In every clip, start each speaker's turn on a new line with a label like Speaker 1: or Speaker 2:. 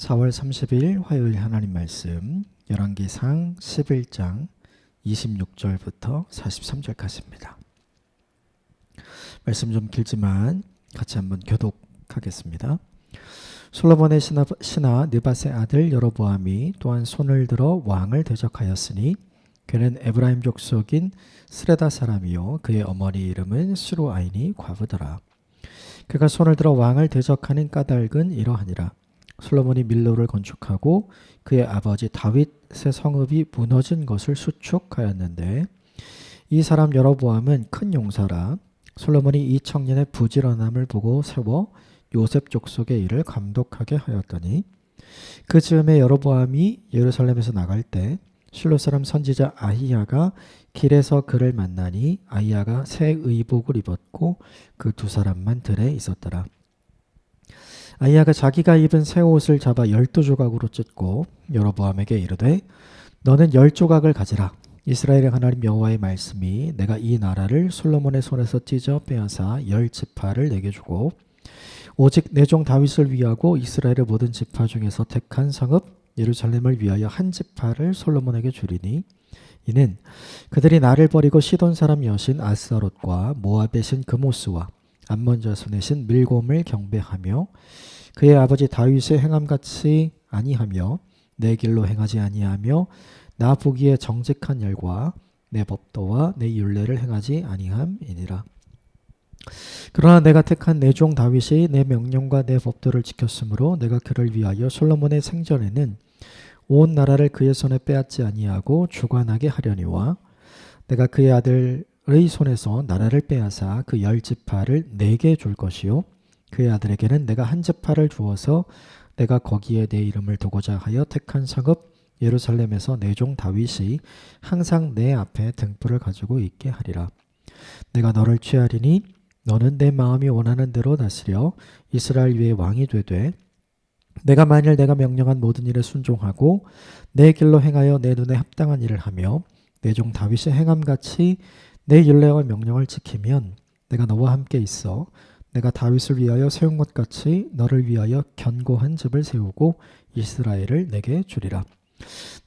Speaker 1: 4월 30일 화요일 하나님 말씀 열왕기상 11장 26절부터 43절까지입니다. 말씀 좀 길지만 같이 한번 교독하겠습니다. 솔로몬의 신하 느밧의 아들 여로보암이 또한 손을 들어 왕을 대적하였으니 그는 에브라임 족속인 스레다 사람이요 그의 어머니 이름은 스루아인이 과부더라. 그가 손을 들어 왕을 대적하는 까닭은 이러하니라. 솔로몬이 밀로를 건축하고 그의 아버지 다윗의 성읍이 무너진 것을 수축하였는데 이 사람 여로보암은 큰 용사라. 솔로몬이 이 청년의 부지런함을 보고 세워 요셉 족속의 일을 감독하게 하였더니 그 즈음에 여로보암이 예루살렘에서 나갈 때 실로 사람 선지자 아히야가 길에서 그를 만나니 아히야가 새 의복을 입었고 그 두 사람만 들에 있었더라. 아히야가 자기가 입은 새 옷을 잡아 12조각으로 찢고 여로보암에게 이르되 너는 10조각을 가지라. 이스라엘의 하나님 여호와의 말씀이 내가 이 나라를 솔로몬의 손에서 찢어 빼앗아 10지파를 내게 주고 오직 내 종 다윗을 위하고 이스라엘의 모든 지파 중에서 택한 성읍 예루살렘을 위하여 한 지파를 솔로몬에게 주리니 이는 그들이 나를 버리고 시돈 사람 여신 아스타롯과 모압의 신 그모스와 암몬 자손의 신 밀곰을 경배하며 그의 아버지 다윗의 행함같이 아니하며 내 길로 행하지 아니하며 나 보기에 정직한 열과 내 법도와 내 율례를 행하지 아니함이니라. 그러나 내가 택한 내 종 다윗이 내 명령과 내 법도를 지켰으므로 내가 그를 위하여 솔로몬의 생전에는 온 나라를 그의 손에 빼앗지 아니하고 주관하게 하려니와 내가 그의 아들의 손에서 나라를 빼앗아 그 10지파를 내게 줄 것이요 그의 아들에게는 내가 한 지파를 주어서 내가 거기에 내 이름을 두고자 하여 택한 성읍 예루살렘에서 내 종 다윗이 항상 내 앞에 등불을 가지고 있게 하리라. 내가 너를 취하리니 너는 내 마음이 원하는 대로 다스려 이스라엘 위에 왕이 되되 내가 만일 내가 명령한 모든 일에 순종하고 내 길로 행하여 내 눈에 합당한 일을 하며 내 종 다윗의 행함같이 내 율례와 명령을 지키면 내가 너와 함께 있어 내가 다윗을 위하여 세운 것 같이 너를 위하여 견고한 집을 세우고 이스라엘을 내게 주리라.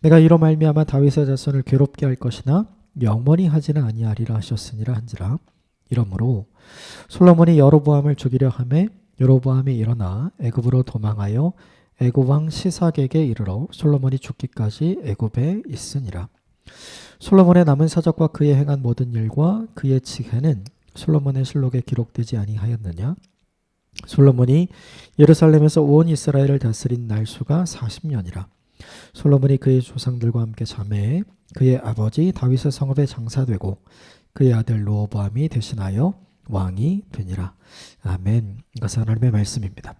Speaker 1: 내가 이로 말미암아 다윗의 자손을 괴롭게 할 것이나 영원히 하지는 아니하리라 하셨으니라 한지라. 이러므로 솔로몬이 여로보암을 죽이려 하매 여로보암이 일어나 애굽으로 도망하여 애굽 왕 시삭에게 이르러 솔로몬이 죽기까지 애굽에 있으니라. 솔로몬의 남은 사적과 그의 행한 모든 일과 그의 지혜는 솔로몬의 실록에 기록되지 아니하였느냐? 솔로몬이 예루살렘에서 온 이스라엘을 다스린 날수가 40년이라. 솔로몬이 그의 조상들과 함께 잠에 그의 아버지 다윗의 성읍에 장사되고 그의 아들 르호보암이 대신하여 왕이 되니라. 아멘. 이것은 하나님의 말씀입니다.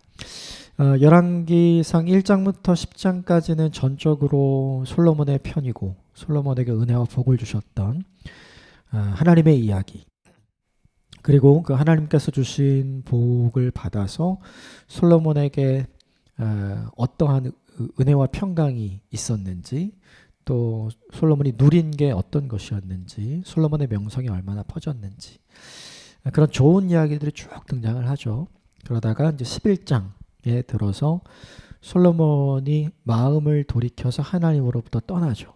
Speaker 1: 열왕기상 1장부터 10장까지는 전적으로 솔로몬의 편이고 솔로몬에게 은혜와 복을 주셨던 하나님의 이야기, 그리고 그 하나님께서 주신 복을 받아서 솔로몬에게 어떠한 은혜와 평강이 있었는지, 또 솔로몬이 누린 게 어떤 것이었는지, 솔로몬의 명성이 얼마나 퍼졌는지, 그런 좋은 이야기들이 쭉 등장을 하죠. 그러다가 이제 11장에 들어서 솔로몬이 마음을 돌이켜서 하나님으로부터 떠나죠.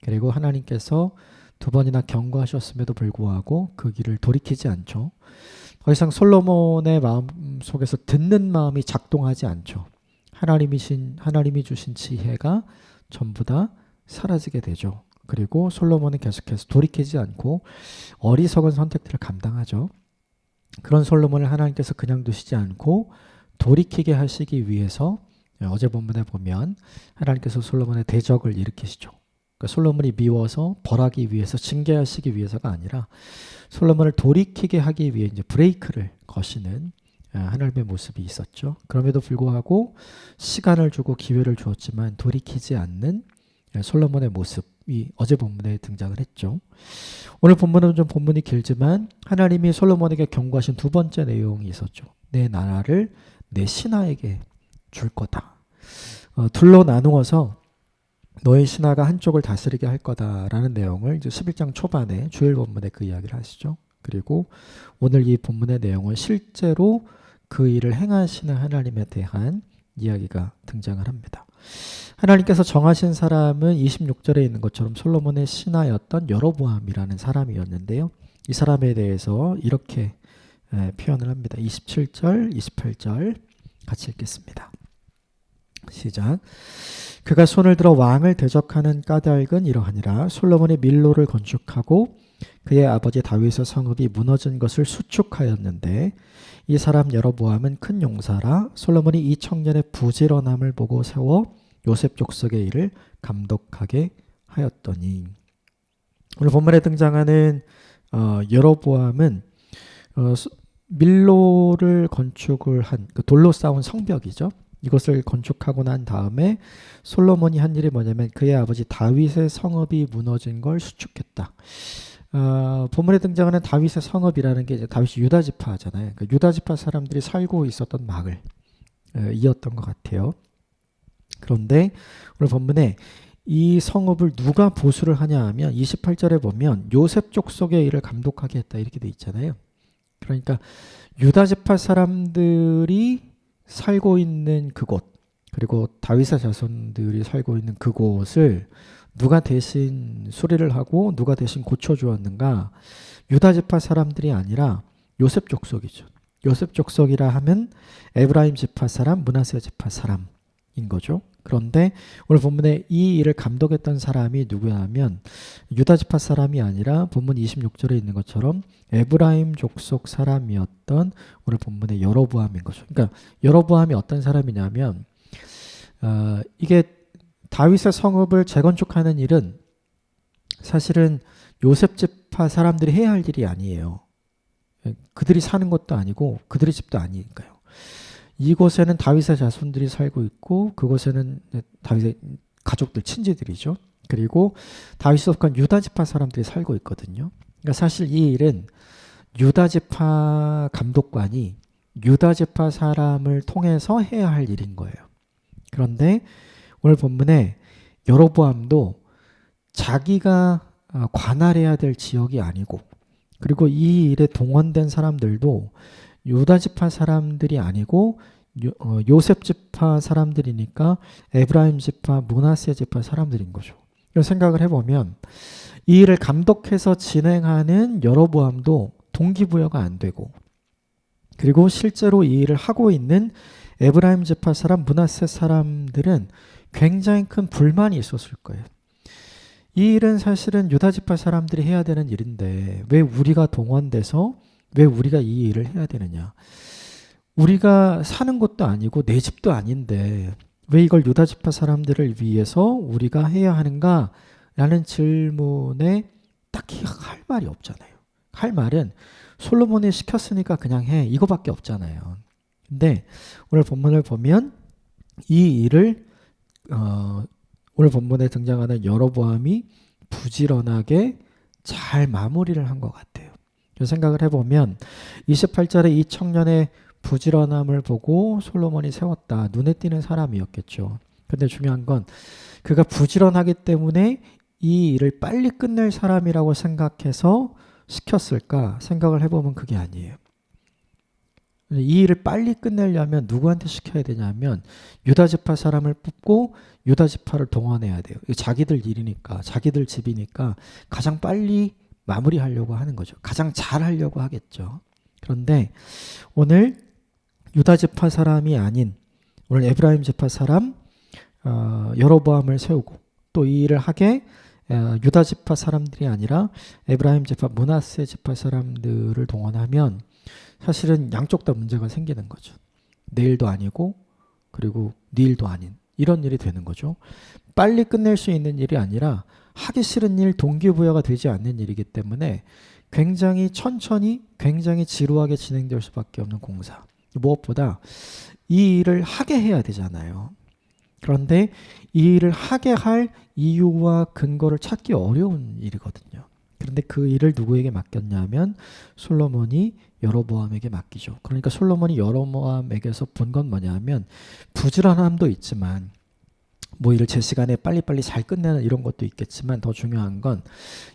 Speaker 1: 그리고 하나님께서 두 번이나 경고하셨음에도 불구하고 그 길을 돌이키지 않죠. 더 이상 솔로몬의 마음 속에서 듣는 마음이 작동하지 않죠. 하나님이 주신 지혜가 전부 다 사라지게 되죠. 그리고 솔로몬은 계속해서 돌이키지 않고 어리석은 선택들을 감당하죠. 그런 솔로몬을 하나님께서 그냥 두시지 않고 돌이키게 하시기 위해서 어제 본문에 보면 하나님께서 솔로몬의 대적을 일으키시죠. 그러니까 솔로몬이 미워서 벌하기 위해서, 징계하시기 위해서가 아니라 솔로몬을 돌이키게 하기 위해 이제 브레이크를 거시는 하나님의 모습이 있었죠. 그럼에도 불구하고 시간을 주고 기회를 주었지만 돌이키지 않는 솔로몬의 모습이 어제 본문에 등장을 했죠. 오늘 본문은 좀 본문이 길지만 하나님이 솔로몬에게 경고하신 두 번째 내용이 있었죠. 내 나라를 내 신하에게 줄 거다. 둘로 나누어서 너의 신하가 한쪽을 다스리게 할 거다라는 내용을 이제 11장 초반에 주일 본문에 그 이야기를 하시죠. 그리고 오늘 이 본문의 내용은 실제로 그 일을 행하시는 하나님에 대한 이야기가 등장을 합니다. 하나님께서 정하신 사람은 26절에 있는 것처럼 솔로몬의 신하였던 여로보암이라는 사람이었는데요. 이 사람에 대해서 이렇게 표현을 합니다. 27절, 28절 같이 읽겠습니다. 시작. 그가 손을 들어 왕을 대적하는 까닭은 이러하니라. 솔로몬이 밀로를 건축하고 그의 아버지 다윗의 성읍이 무너진 것을 수축하였는데 이 사람 여로보암은 큰 용사라. 솔로몬이 이 청년의 부지런함을 보고 세워 요셉 족속의 일을 감독하게 하였더니. 오늘 본문에 등장하는 여로보암은 밀로를 건축을 한 그 돌로 쌓은 성벽이죠. 이것을 건축하고 난 다음에 솔로몬이 한 일이 뭐냐면 그의 아버지 다윗의 성읍이 무너진 걸 수축했다. 본문에 등장하는 다윗의 성읍이라는 게 이제 다윗이 유다 지파잖아요. 그 유다 지파 사람들이 살고 있었던 마을 이었던 것 같아요. 그런데 오늘 본문에 이 성읍을 누가 보수를 하냐 하면 28절에 보면 요셉 족속의 일을 감독하게 했다 이렇게 돼 있잖아요. 그러니까 유다 지파 사람들이 살고 있는 그곳, 그리고 다윗의 자손들이 살고 있는 그곳을 누가 대신 수리를 하고 누가 대신 고쳐주었는가? 유다 지파 사람들이 아니라 요셉 족속이죠. 요셉 족속이라 하면 에브라임 지파 사람, 므낫세 지파 사람인 거죠. 그런데 오늘 본문에 이 일을 감독했던 사람이 누구야 하면 유다 지파 사람이 아니라 본문 26절에 있는 것처럼 에브라임 족속 사람이었던 오늘 본문의 여로보암인 거죠. 그러니까 여로보암이 어떤 사람이냐면 이게 다윗의 성읍을 재건축하는 일은 사실은 요셉 지파 사람들이 해야 할 일이 아니에요. 그들이 사는 것도 아니고 그들의 집도 아니니까요. 이곳에는 다윗의 자손들이 살고 있고 그곳에는 다윗의 가족들, 친지들이죠. 그리고 다윗에 속한 유다 지파 사람들이 살고 있거든요. 그러니까 사실 이 일은 유다 지파 감독관이 유다 지파 사람을 통해서 해야 할 일인 거예요. 그런데 오늘 본문에 여로보암도 자기가 관할해야 될 지역이 아니고 그리고 이 일에 동원된 사람들도 유다 지파 사람들이 아니고 요셉 지파 사람들이니까 에브라임 지파, 므낫세 지파 사람들인 거죠. 이런 생각을 해보면 이 일을 감독해서 진행하는 여로보암도 동기부여가 안 되고 그리고 실제로 이 일을 하고 있는 에브라임 지파 사람, 므낫세 사람들은 굉장히 큰 불만이 있었을 거예요. 이 일은 사실은 유다 지파 사람들이 해야 되는 일인데 왜 우리가 동원돼서 왜 우리가 이 일을 해야 되느냐. 우리가 사는 것도 아니고 내 집도 아닌데 왜 이걸 유다 지파 사람들을 위해서 우리가 해야 하는가 라는 질문에 딱히 할 말이 없잖아요. 할 말은 솔로몬이 시켰으니까 그냥 해 이거밖에 없잖아요. 근데 오늘 본문을 보면 이 일을 오늘 본문에 등장하는 여로보암이 부지런하게 잘 마무리를 한 것 같아요. 생각을 해보면 28절에 이 청년의 부지런함을 보고 솔로몬이 세웠다. 눈에 띄는 사람이었겠죠. 근데 중요한 건 그가 부지런하기 때문에 이 일을 빨리 끝낼 사람이라고 생각해서 시켰을까 생각을 해보면 그게 아니에요. 이 일을 빨리 끝내려면 누구한테 시켜야 되냐면 유다 지파 사람을 뽑고 유다 지파를 동원해야 돼요. 자기들 일이니까 자기들 집이니까 가장 빨리 마무리하려고 하는 거죠. 가장 잘 하려고 하겠죠. 그런데 오늘 유다 지파 사람이 아닌 오늘 에브라임 지파 사람 여로보암을 세우고 또 이 일을 하게 유다 지파 사람들이 아니라 에브라임 지파, 므낫세 지파 사람들을 동원하면 사실은 양쪽 다 문제가 생기는 거죠. 내 일도 아니고 그리고 네 일도 아닌 이런 일이 되는 거죠. 빨리 끝낼 수 있는 일이 아니라 하기 싫은 일, 동기부여가 되지 않는 일이기 때문에 굉장히 천천히 굉장히 지루하게 진행될 수밖에 없는 공사. 무엇보다 이 일을 하게 해야 되잖아요. 그런데 이 일을 하게 할 이유와 근거를 찾기 어려운 일이거든요. 그런데 그 일을 누구에게 맡겼냐면 솔로몬이 여로보암에게 맡기죠. 그러니까 솔로몬이 여로보암에게서 본 건 뭐냐면 부지런함도 있지만 뭐 일을 제 시간에 빨리빨리 잘 끝내는 이런 것도 있겠지만 더 중요한 건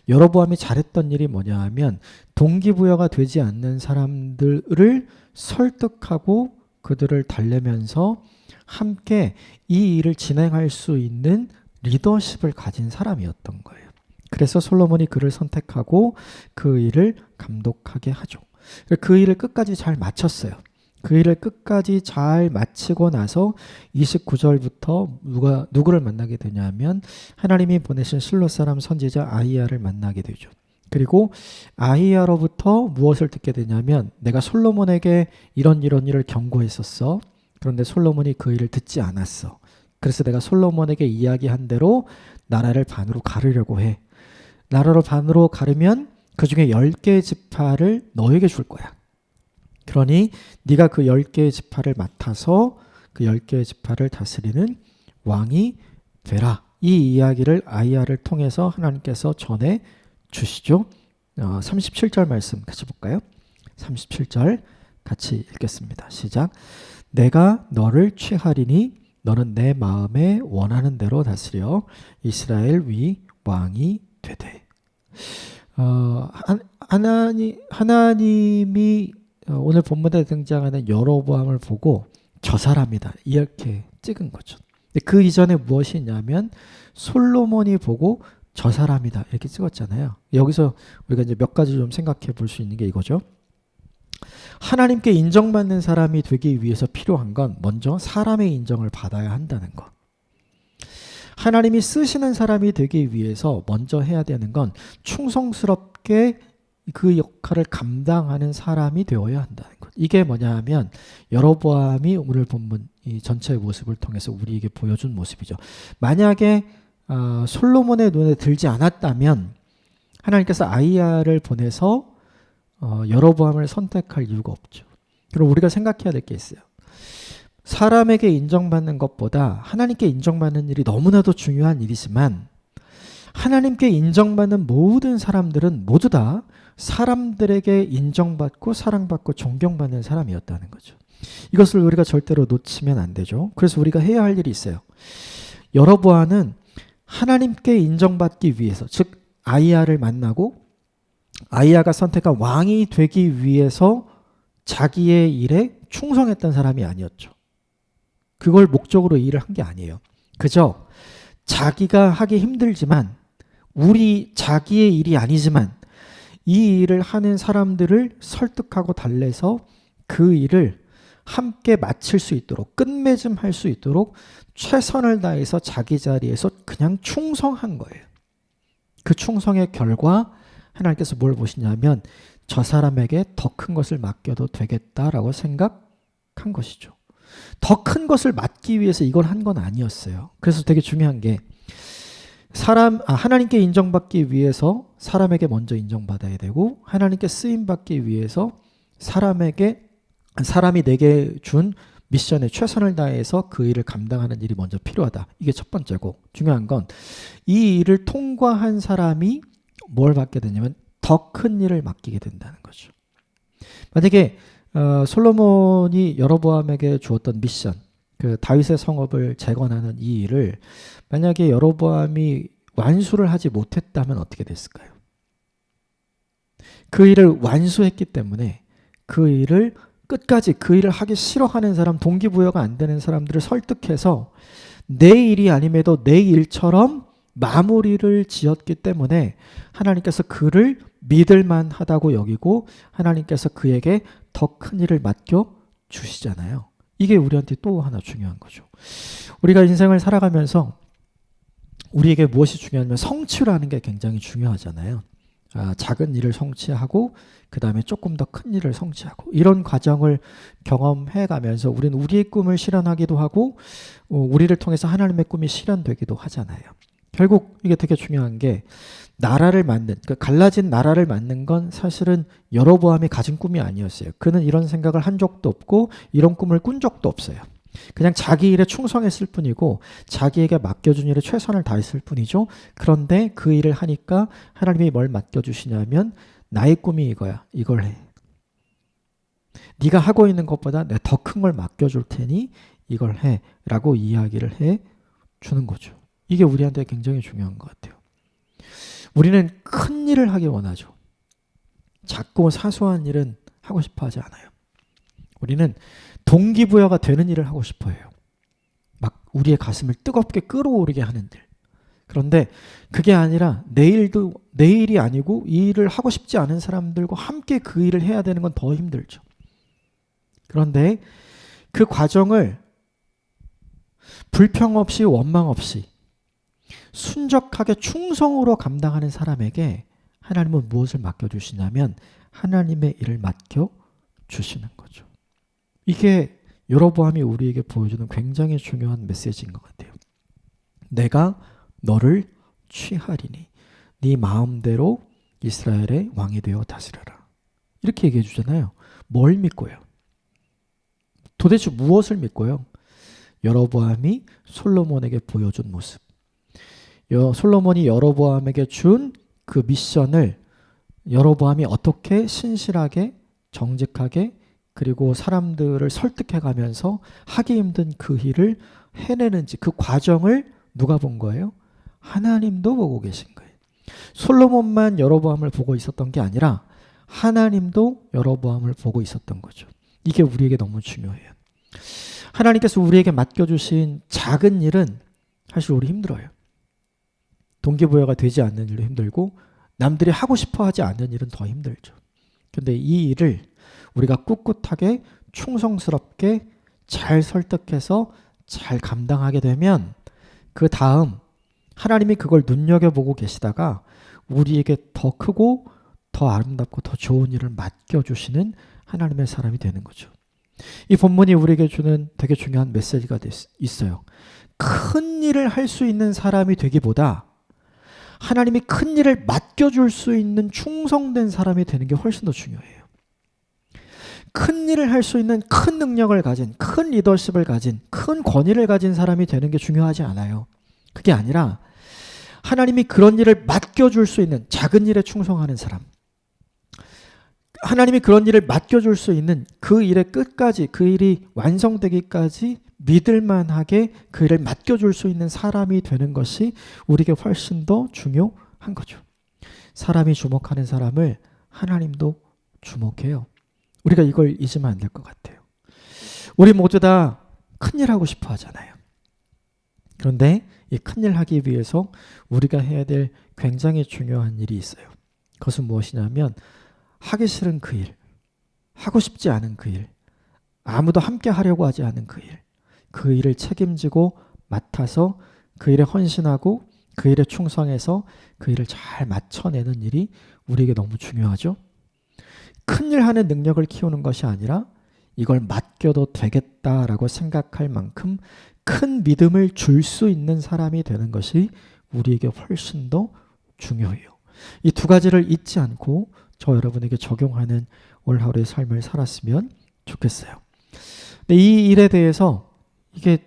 Speaker 1: 여로보암이 잘했던 일이 뭐냐 하면 동기부여가 되지 않는 사람들을 설득하고 그들을 달래면서 함께 이 일을 진행할 수 있는 리더십을 가진 사람이었던 거예요. 그래서 솔로몬이 그를 선택하고 그 일을 감독하게 하죠. 그 일을 끝까지 잘 마쳤어요. 그 일을 끝까지 잘 마치고 나서 29절부터 누구를 만나게 되냐면 하나님이 보내신 실로 사람 선지자 아히야를 만나게 되죠. 그리고 아히야로부터 무엇을 듣게 되냐면 내가 솔로몬에게 이런 일을 경고했었어. 그런데 솔로몬이 그 일을 듣지 않았어. 그래서 내가 솔로몬에게 이야기한 대로 나라를 반으로 가르려고 해. 나라를 반으로 가르면 그 중에 10개의 지파를 너에게 줄 거야. 그러니 네가 그 10개의 지파를 맡아서 그 10개의 지파를 다스리는 왕이 되라. 이 이야기를 아히야를 통해서 하나님께서 전해 주시죠. 37절 말씀 같이 볼까요? 37절 같이 읽겠습니다. 시작. 내가 너를 취하리니 너는 내 마음에 원하는 대로 다스려 이스라엘 위 왕이 되되. 하나님이 오늘 본문에 등장하는 여로보암을 보고 저 사람이다 이렇게 찍은 거죠. 그 이전에 무엇이 있냐면 솔로몬이 보고 저 사람이다 이렇게 찍었잖아요. 여기서 우리가 이제 몇 가지 좀 생각해 볼 수 있는 게 이거죠. 하나님께 인정받는 사람이 되기 위해서 필요한 건 먼저 사람의 인정을 받아야 한다는 것. 하나님이 쓰시는 사람이 되기 위해서 먼저 해야 되는 건 충성스럽게 그 역할을 감당하는 사람이 되어야 한다는 것. 이게 뭐냐 하면 여로보암이 오늘 본문 이 전체의 모습을 통해서 우리에게 보여준 모습이죠. 만약에 솔로몬의 눈에 들지 않았다면 하나님께서 아히야를 보내서 여로보암을 선택할 이유가 없죠. 그럼 우리가 생각해야 될 게 있어요. 사람에게 인정받는 것보다 하나님께 인정받는 일이 너무나도 중요한 일이지만 하나님께 인정받는 모든 사람들은 모두 다 사람들에게 인정받고 사랑받고 존경받는 사람이었다는 거죠. 이것을 우리가 절대로 놓치면 안 되죠. 그래서 우리가 해야 할 일이 있어요. 여로보암은 하나님께 인정받기 위해서, 즉 아히야를 만나고 아히야가 선택한 왕이 되기 위해서 자기의 일에 충성했던 사람이 아니었죠. 그걸 목적으로 일을 한 게 아니에요. 그저 자기가 하기 힘들지만 자기의 일이 아니지만 이 일을 하는 사람들을 설득하고 달래서 그 일을 함께 마칠 수 있도록 끝맺음할 수 있도록 최선을 다해서 자기 자리에서 그냥 충성한 거예요. 그 충성의 결과 하나님께서 뭘 보시냐면 저 사람에게 더 큰 것을 맡겨도 되겠다라고 생각한 것이죠. 더 큰 것을 맡기 위해서 이걸 한 건 아니었어요. 그래서 되게 중요한 게 하나님께 인정받기 위해서 사람에게 먼저 인정받아야 되고 하나님께 쓰임받기 위해서 사람이 내게 준 미션에 최선을 다해서 그 일을 감당하는 일이 먼저 필요하다. 이게 첫 번째고 중요한 건 이 일을 통과한 사람이 뭘 받게 되냐면 더 큰 일을 맡기게 된다는 거죠. 만약에 솔로몬이 여로보암에게 주었던 미션, 그 다윗의 성읍을 재건하는 이 일을 만약에 여로보암이 완수를 하지 못했다면 어떻게 됐을까요? 그 일을 완수했기 때문에 그 일을 끝까지 그 일을 하기 싫어하는 사람, 동기부여가 안 되는 사람들을 설득해서 내 일이 아님에도 내 일처럼 마무리를 지었기 때문에 하나님께서 그를 믿을만 하다고 여기고 하나님께서 그에게 더 큰 일을 맡겨 주시잖아요. 이게 우리한테 또 하나 중요한 거죠. 우리가 인생을 살아가면서 우리에게 무엇이 중요하냐면 성취라는 게 굉장히 중요하잖아요. 작은 일을 성취하고 그 다음에 조금 더 큰 일을 성취하고 이런 과정을 경험해 가면서 우리는 우리의 꿈을 실현하기도 하고 우리를 통해서 하나님의 꿈이 실현되기도 하잖아요. 결국 이게 되게 중요한 게 나라를 만든, 그 갈라진 나라를 만든 건 사실은 여로보암이 가진 꿈이 아니었어요. 그는 이런 생각을 한 적도 없고 이런 꿈을 꾼 적도 없어요. 그냥 자기 일에 충성했을 뿐이고 자기에게 맡겨준 일에 최선을 다했을 뿐이죠. 그런데 그 일을 하니까 하나님이 뭘 맡겨주시냐면 나의 꿈이 이거야. 이걸 해. 네가 하고 있는 것보다 내가 더 큰 걸 맡겨줄 테니 이걸 해. 라고 이야기를 해 주는 거죠. 이게 우리한테 굉장히 중요한 것 같아요. 우리는 큰 일을 하기 원하죠. 작고 사소한 일은 하고 싶어 하지 않아요. 우리는 동기부여가 되는 일을 하고 싶어 해요. 우리의 가슴을 뜨겁게 끌어오르게 하는 일. 그런데 그게 아니라 내일이 아니고 이 일을 하고 싶지 않은 사람들과 함께 그 일을 해야 되는 건 더 힘들죠. 그런데 그 과정을 불평 없이 원망 없이 순적하게 충성으로 감당하는 사람에게 하나님은 무엇을 맡겨주시냐면 하나님의 일을 맡겨주시는 거죠. 이게 여로보암이 우리에게 보여주는 굉장히 중요한 메시지인 것 같아요. 내가 너를 취하리니 네 마음대로 이스라엘의 왕이 되어 다스려라. 이렇게 얘기해 주잖아요. 뭘 믿고요? 도대체 무엇을 믿고요? 여로보암이 솔로몬에게 보여준 모습. 솔로몬이 여로보암에게 준 그 미션을 여로보암이 어떻게 신실하게 정직하게 그리고 사람들을 설득해가면서 하기 힘든 그 일을 해내는지 그 과정을 누가 본 거예요? 하나님도 보고 계신 거예요. 솔로몬만 여로보암을 보고 있었던 게 아니라 하나님도 여로보암을 보고 있었던 거죠. 이게 우리에게 너무 중요해요. 하나님께서 우리에게 맡겨주신 작은 일은 사실 우리 힘들어요. 동기부여가 되지 않는 일도 힘들고 남들이 하고 싶어 하지 않는 일은 더 힘들죠. 근데 이 일을 우리가 꿋꿋하게 충성스럽게 잘 설득해서 잘 감당하게 되면 그 다음 하나님이 그걸 눈여겨보고 계시다가 우리에게 더 크고 더 아름답고 더 좋은 일을 맡겨주시는 하나님의 사람이 되는 거죠. 이 본문이 우리에게 주는 되게 중요한 메시지가 있어요. 큰 일을 할 수 있는 사람이 되기보다 하나님이 큰 일을 맡겨줄 수 있는 충성된 사람이 되는 게 훨씬 더 중요해요. 큰 일을 할 수 있는 큰 능력을 가진, 큰 리더십을 가진, 큰 권위를 가진 사람이 되는 게 중요하지 않아요. 그게 아니라 하나님이 그런 일을 맡겨줄 수 있는 작은 일에 충성하는 사람, 하나님이 그런 일을 맡겨줄 수 있는 그 일의 끝까지, 그 일이 완성되기까지 믿을만하게 그 일을 맡겨줄 수 있는 사람이 되는 것이 우리에게 훨씬 더 중요한 거죠. 사람이 주목하는 사람을 하나님도 주목해요. 우리가 이걸 잊으면 안 될 것 같아요. 우리 모두 다 큰일 하고 싶어 하잖아요. 그런데 이 큰일 하기 위해서 우리가 해야 될 굉장히 중요한 일이 있어요. 그것은 무엇이냐면 하기 싫은 그 일, 하고 싶지 않은 그 일, 아무도 함께 하려고 하지 않은 그 일, 그 일을 책임지고 맡아서 그 일에 헌신하고 그 일에 충성해서 그 일을 잘 맞춰내는 일이 우리에게 너무 중요하죠. 큰일 하는 능력을 키우는 것이 아니라 이걸 맡겨도 되겠다라고 생각할 만큼 큰 믿음을 줄 수 있는 사람이 되는 것이 우리에게 훨씬 더 중요해요. 이 두 가지를 잊지 않고 저 여러분에게 적용하는 올 하루의 삶을 살았으면 좋겠어요. 근데 이 일에 대해서 이게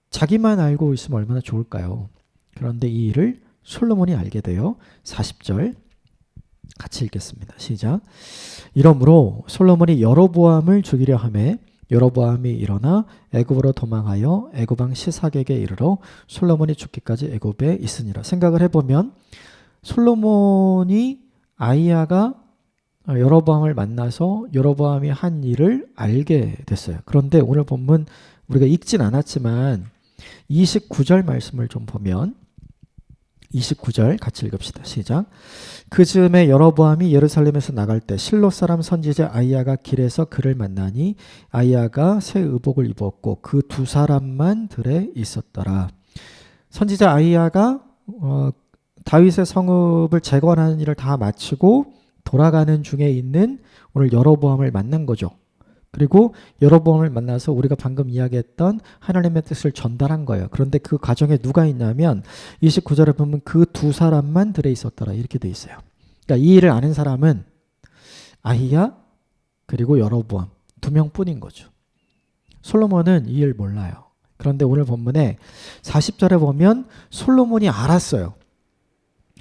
Speaker 1: 자기만 알고 있으면 얼마나 좋을까요? 그런데 이 일을 솔로몬이 알게 돼요. 40절 같이 읽겠습니다. 시작. 이러므로 솔로몬이 여로보암을 죽이려 하매 여로보암이 일어나 애굽으로 도망하여 애굽 왕 시삭에게 이르러 솔로몬이 죽기까지 애굽에 있으니라. 생각을 해보면 솔로몬이 아히야가 여로보암을 만나서 여로보암이 한 일을 알게 됐어요. 그런데 오늘 본문 우리가 읽진 않았지만 29절 말씀을 좀 보면 29절 같이 읽읍시다. 시작. 그 즈음에 여로보암이 예루살렘에서 나갈 때 실로 사람 선지자 아히야가 길에서 그를 만나니 아히야가 새 의복을 입었고 그 두 사람만 들에 있었더라. 선지자 아히야가 다윗의 성읍을 재건하는 일을 다 마치고 돌아가는 중에 있는 오늘 여로보암을 만난 거죠. 그리고 여로보암을 만나서 우리가 방금 이야기했던 하나님의 뜻을 전달한 거예요. 그런데 그 과정에 누가 있냐면 29절에 보면 그 두 사람만 들에 있었더라 이렇게 돼 있어요. 그러니까 이 일을 아는 사람은 아히야 그리고 여로보암 두 명뿐인 거죠. 솔로몬은 이 일 몰라요. 그런데 오늘 본문에 40절에 보면 솔로몬이 알았어요.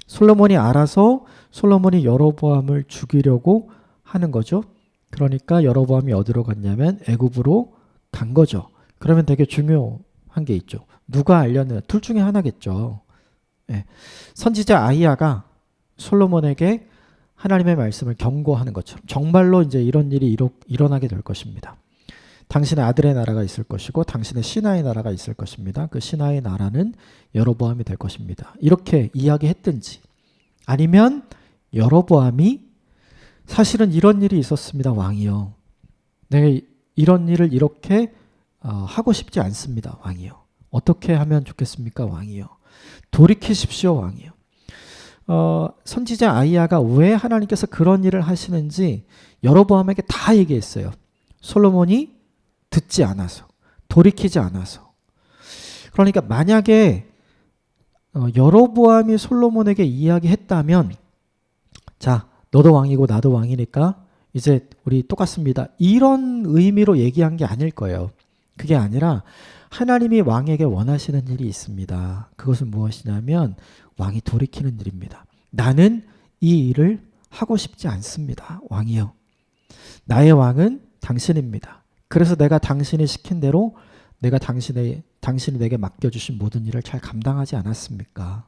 Speaker 1: 솔로몬이 알아서 솔로몬이 여로보암을 죽이려고 하는 거죠. 그러니까 여로보암이 어디로 갔냐면 애굽으로 간 거죠. 그러면 되게 중요한 게 있죠. 누가 알렸느냐? 둘 중에 하나겠죠. 네. 선지자 아히야가 솔로몬에게 하나님의 말씀을 경고하는 것처럼 정말로 이제 이런 일이 일어나게 될 것입니다. 당신의 아들의 나라가 있을 것이고 당신의 신하의 나라가 있을 것입니다. 그 신하의 나라는 여로보암이 될 것입니다. 이렇게 이야기했든지 아니면 여로보암이 사실은 이런 일이 있었습니다. 왕이요. 내가 이런 일을 이렇게 하고 싶지 않습니다. 왕이요. 어떻게 하면 좋겠습니까? 왕이요. 돌이키십시오. 왕이요. 선지자 아이야가 왜 하나님께서 그런 일을 하시는지 여로보암에게 다 얘기했어요. 솔로몬이 듣지 않아서, 돌이키지 않아서. 그러니까 만약에 여로보암이 솔로몬에게 이야기했다면, 자, 너도 왕이고 나도 왕이니까 이제 우리 똑같습니다. 이런 의미로 얘기한 게 아닐 거예요. 그게 아니라 하나님이 왕에게 원하시는 일이 있습니다. 그것은 무엇이냐면 왕이 돌이키는 일입니다. 나는 이 일을 하고 싶지 않습니다. 왕이요. 나의 왕은 당신입니다. 그래서 내가 당신이 시킨 대로 내가 당신이 내게 맡겨주신 모든 일을 잘 감당하지 않았습니까?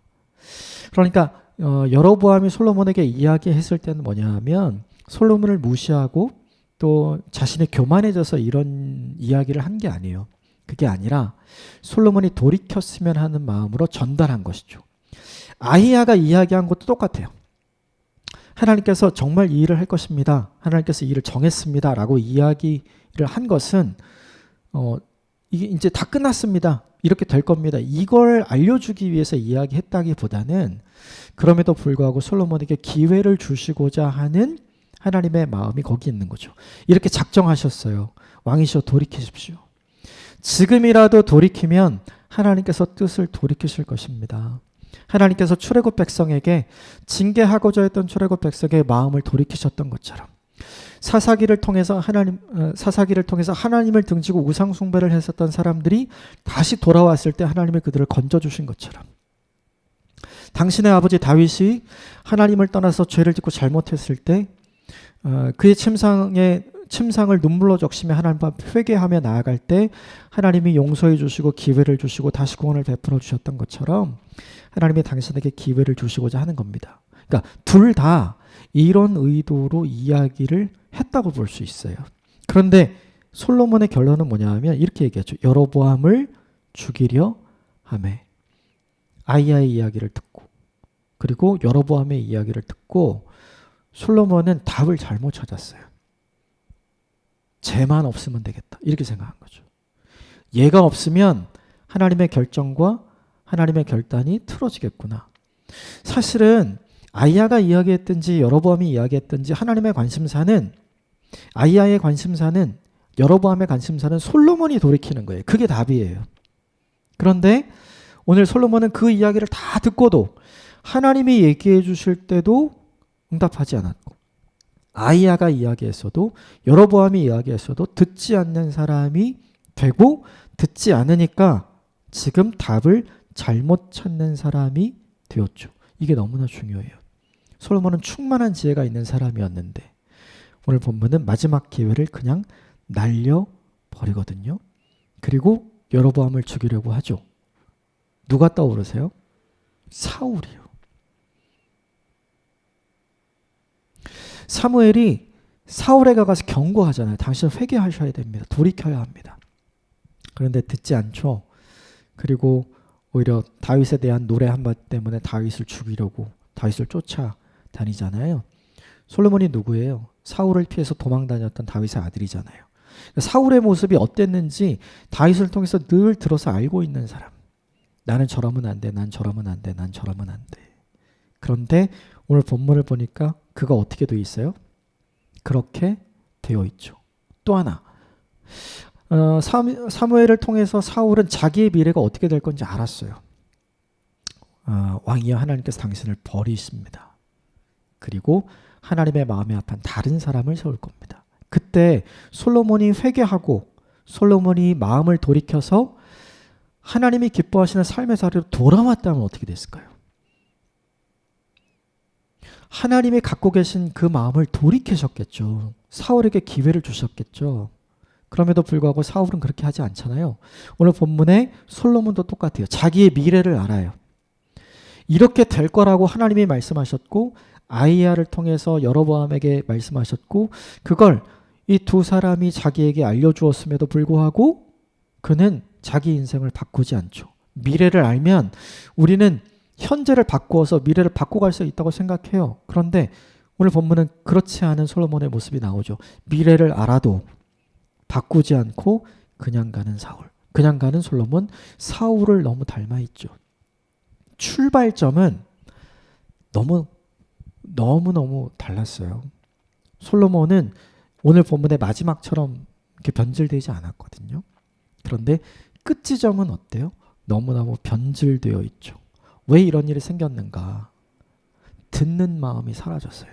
Speaker 1: 그러니까 여로보암이 솔로몬에게 이야기했을 때는 뭐냐 하면 솔로몬을 무시하고 또 자신이 교만해져서 이런 이야기를 한 게 아니에요. 그게 아니라 솔로몬이 돌이켰으면 하는 마음으로 전달한 것이죠. 아히야가 이야기한 것도 똑같아요. 하나님께서 정말 이 일을 할 것입니다. 하나님께서 이 일을 정했습니다. 라고 이야기를 한 것은 이게 이제 다 끝났습니다. 이렇게 될 겁니다. 이걸 알려주기 위해서 이야기했다기보다는 그럼에도 불구하고 솔로몬에게 기회를 주시고자 하는 하나님의 마음이 거기 있는 거죠. 이렇게 작정하셨어요. 왕이시여 돌이키십시오. 지금이라도 돌이키면 하나님께서 뜻을 돌이키실 것입니다. 하나님께서 출애굽 백성에게 징계하고자 했던 출애굽 백성의 마음을 돌이키셨던 것처럼 사사기를 통해서 하나님을 등지고 우상 숭배를 했었던 사람들이 다시 돌아왔을 때 하나님이 그들을 건져주신 것처럼 당신의 아버지 다윗이 하나님을 떠나서 죄를 짓고 잘못했을 때 그의 침상을 눈물로 적시며 하나님 앞에 회개하며 나아갈 때 하나님이 용서해 주시고 기회를 주시고 다시 구원을 베풀어 주셨던 것처럼 하나님이 당신에게 기회를 주시고자 하는 겁니다. 그러니까 둘 다 이런 의도로 이야기를 했다고 볼 수 있어요. 그런데 솔로몬의 결론은 뭐냐 하면 이렇게 얘기하죠. 여로보암을 죽이려 하매. 아히야의 이야기를 듣고 그리고 여로보암의 이야기를 듣고 솔로몬은 답을 잘못 찾았어요. 쟤만 없으면 되겠다. 이렇게 생각한 거죠. 얘가 없으면 하나님의 결정과 하나님의 결단이 틀어지겠구나. 사실은 아히야가 이야기했든지 여로보암이 이야기했든지 하나님의 관심사는 아히야의 관심사는 여로보암의 관심사는 솔로몬이 돌이키는 거예요. 그게 답이에요. 그런데 오늘 솔로몬은 그 이야기를 다 듣고도 하나님이 얘기해 주실 때도 응답하지 않았고 아히야가 이야기했어도 여로보암이 이야기했어도 듣지 않는 사람이 되고 듣지 않으니까 지금 답을 잘못 찾는 사람이 되었죠. 이게 너무나 중요해요. 솔로몬은 충만한 지혜가 있는 사람이었는데 오늘 본문은 마지막 기회를 그냥 날려버리거든요. 그리고 여로보암을 죽이려고 하죠. 누가 떠오르세요? 사울이요. 사무엘이 사울에게 가서 경고하잖아요. 당신은 회개하셔야 됩니다. 돌이켜야 합니다. 그런데 듣지 않죠. 그리고 오히려 다윗에 대한 노래 한마디 때문에 다윗을 죽이려고 다윗을 쫓아다니잖아요. 솔로몬이 누구예요? 사울을 피해서 도망다녔던 다윗의 아들이잖아요. 사울의 모습이 어땠는지 다윗을 통해서 늘 들어서 알고 있는 사람. 나는 저러면 안 돼. 난 저러면 안 돼. 난 저러면 안 돼. 그런데 오늘 본문을 보니까 그가 어떻게 되어 있어요? 그렇게 되어 있죠. 또 하나 사무엘을 통해서 사울은 자기의 미래가 어떻게 될 건지 알았어요. 왕이여 하나님께서 당신을 버리십니다. 그리고 하나님의 마음에 합한 다른 사람을 세울 겁니다. 그때 솔로몬이 회개하고 솔로몬이 마음을 돌이켜서 하나님이 기뻐하시는 삶의 자리로 돌아왔다면 어떻게 됐을까요? 하나님이 갖고 계신 그 마음을 돌이키셨겠죠. 사울에게 기회를 주셨겠죠. 그럼에도 불구하고 사울은 그렇게 하지 않잖아요. 오늘 본문에 솔로몬도 똑같아요. 자기의 미래를 알아요. 이렇게 될 거라고 하나님이 말씀하셨고 아히야를 통해서 여로보암에게 말씀하셨고 그걸 이 두 사람이 자기에게 알려주었음에도 불구하고 그는 자기 인생을 바꾸지 않죠. 미래를 알면 우리는 현재를 바꾸어서 미래를 바꿔갈 수 있다고 생각해요. 그런데 오늘 본문은 그렇지 않은 솔로몬의 모습이 나오죠. 미래를 알아도 바꾸지 않고 그냥 가는 사울. 그냥 가는 솔로몬, 사울을 너무 닮아 있죠. 출발점은 너무너무 달랐어요. 솔로몬은 오늘 본문의 마지막처럼 이렇게 변질되지 않았거든요. 그런데 끝 지점은 어때요? 너무너무 변질되어 있죠. 왜 이런 일이 생겼는가? 듣는 마음이 사라졌어요.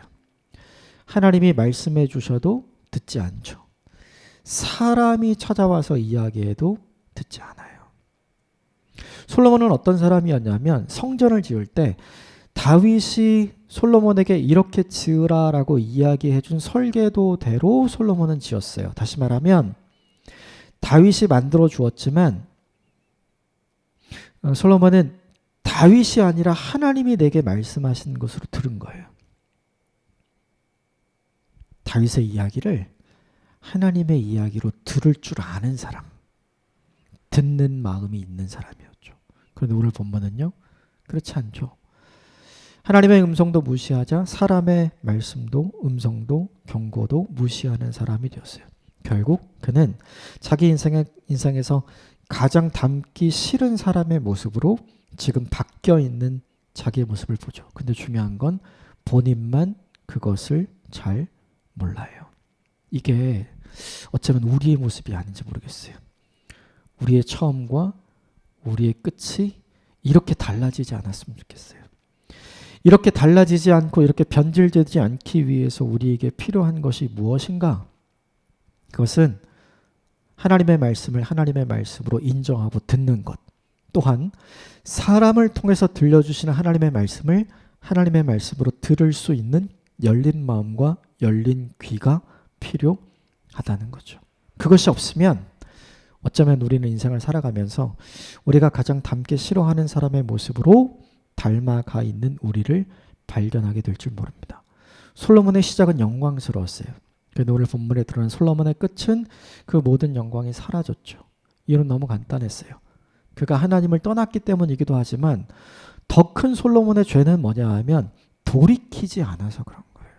Speaker 1: 하나님이 말씀해 주셔도 듣지 않죠. 사람이 찾아와서 이야기해도 듣지 않아요. 솔로몬은 어떤 사람이었냐면 성전을 지을 때 다윗이 솔로몬에게 이렇게 지으라라고 이야기해 준 설계도대로 솔로몬은 지었어요. 다시 말하면 다윗이 만들어 주었지만 솔로몬은 다윗이 아니라 하나님이 내게 말씀하신 것으로 들은 거예요. 다윗의 이야기를 하나님의 이야기로 들을 줄 아는 사람, 듣는 마음이 있는 사람이었죠. 그런데 오늘 본문은요, 그렇지 않죠. 하나님의 음성도 무시하자 사람의 말씀도 음성도 경고도 무시하는 사람이 되었어요. 결국 그는 자기 인생에서 가장 닮기 싫은 사람의 모습으로 지금 바뀌어 있는 자기의 모습을 보죠. 근데 중요한 건 본인만 그것을 잘 몰라요. 이게 어쩌면 우리의 모습이 아닌지 모르겠어요. 우리의 처음과 우리의 끝이 이렇게 달라지지 않았으면 좋겠어요. 이렇게 달라지지 않고 이렇게 변질되지 않기 위해서 우리에게 필요한 것이 무엇인가? 그것은 하나님의 말씀을 하나님의 말씀으로 인정하고 듣는 것. 또한 사람을 통해서 들려주시는 하나님의 말씀을 하나님의 말씀으로 들을 수 있는 열린 마음과 열린 귀가 필요하다는 거죠. 그것이 없으면 어쩌면 우리는 인생을 살아가면서 우리가 가장 닮기 싫어하는 사람의 모습으로 닮아가 있는 우리를 발견하게 될 줄 모릅니다. 솔로몬의 시작은 영광스러웠어요. 그런데 오늘 본문에 드러난 솔로몬의 끝은 그 모든 영광이 사라졌죠. 이유는 너무 간단했어요. 그가 하나님을 떠났기 때문이기도 하지만 더 큰 솔로몬의 죄는 뭐냐 하면 돌이키지 않아서 그런 거예요.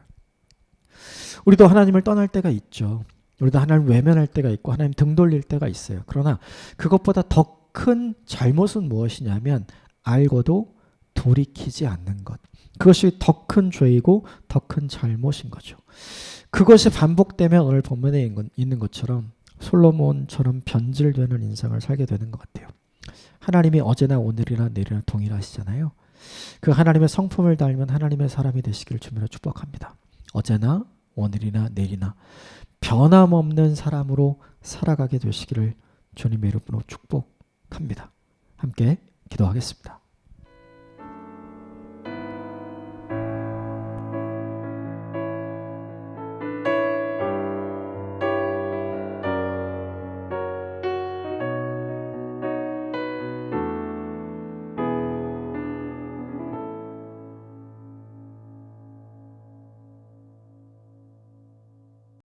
Speaker 1: 우리도 하나님을 떠날 때가 있죠. 우리도 하나님 외면할 때가 있고 하나님 등 돌릴 때가 있어요. 그러나 그것보다 더 큰 잘못은 무엇이냐면 알고도 돌이키지 않는 것. 그것이 더 큰 죄이고 더 큰 잘못인 거죠. 그것이 반복되면 오늘 본문에 있는 것처럼 솔로몬처럼 변질되는 인생을 살게 되는 것 같아요. 하나님이 어제나 오늘이나 내일이나 동일하시잖아요. 그 하나님의 성품을 닮은 하나님의 사람이 되시기를 주님으로 축복합니다. 어제나 오늘이나 내일이나 변함없는 사람으로 살아가게 되시기를 주님의 이름으로 축복합니다. 함께 기도하겠습니다.